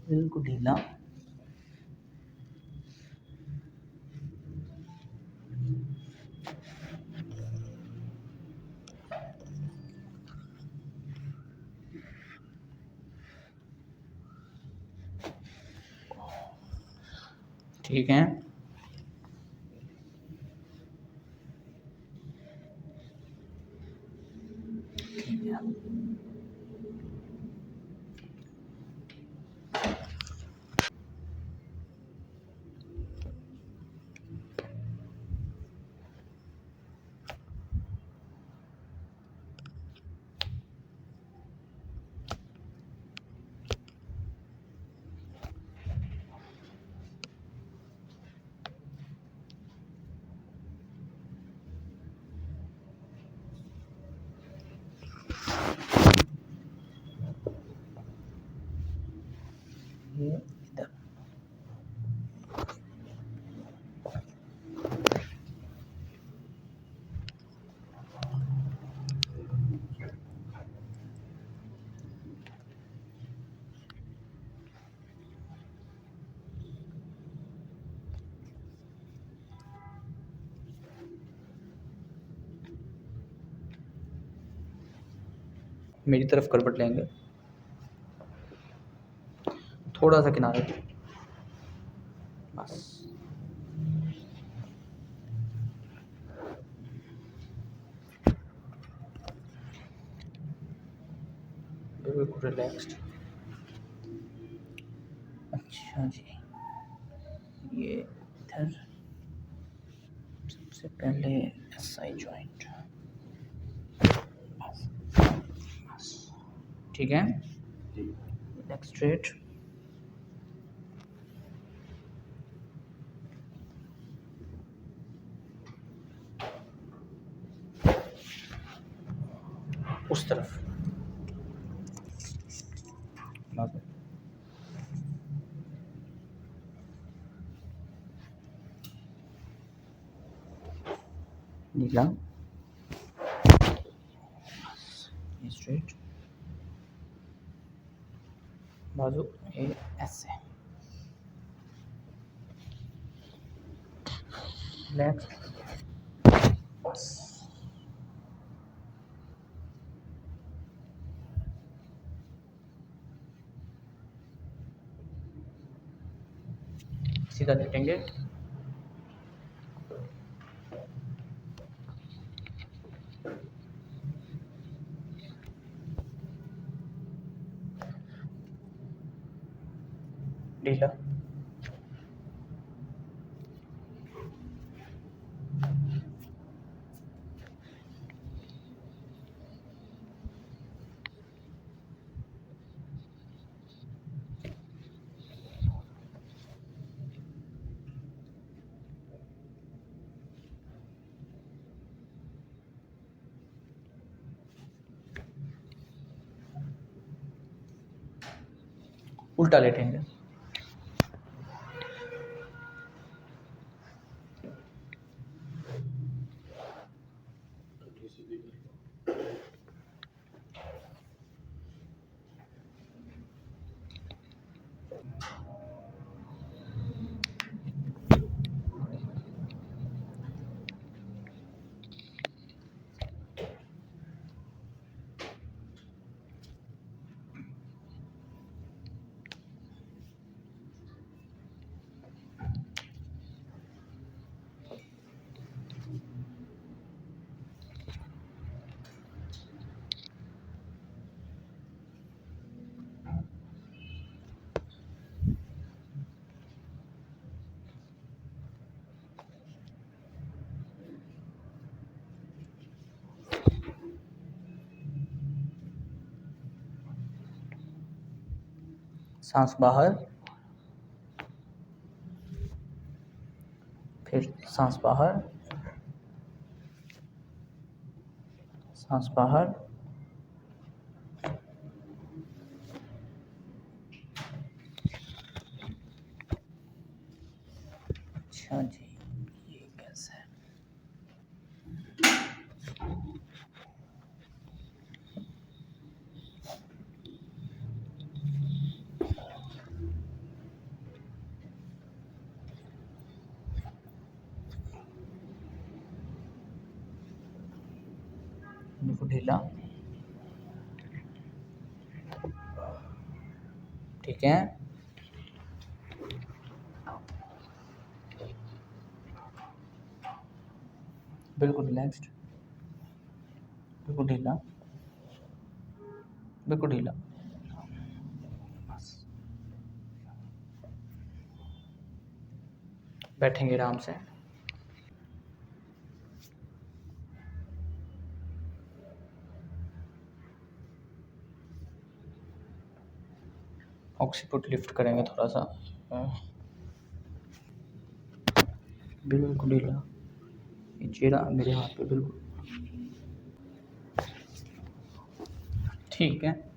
बिल्कुल ढीला। ठीक है, ये इधर। मेरी तरफ करवट लेंगे, थोड़ा सा किनारे पे, बस। बिल्कुल रिलैक्स्ड। अच्छा जी, ये इधर सबसे पहले SI जॉइंट, बस। ठीक है, नेक स्ट्रेट, उस तरफ। नीला, स्ट्रेट, बाजू ये ऐसे, लेफ्ट, बस। सीधा लेटेंगे, ढीला, उल्टा लेटेंगे, सांस बाहर, फिर सांस बाहर, सांस बाहर, अच्छा जी, ये कैसे है? ढीला। ठीक है, बिल्कुल रिलैक्स्ड, बिल्कुल ढीला, बिल्कुल ढीला। बस बैठेंगे आराम से। ऑक्सीपुट लिफ्ट करेंगे थोड़ा सा, बिल्कुल ढीला। ये चेहरा मेरे हाथ पे बिल्कुल ठीक है।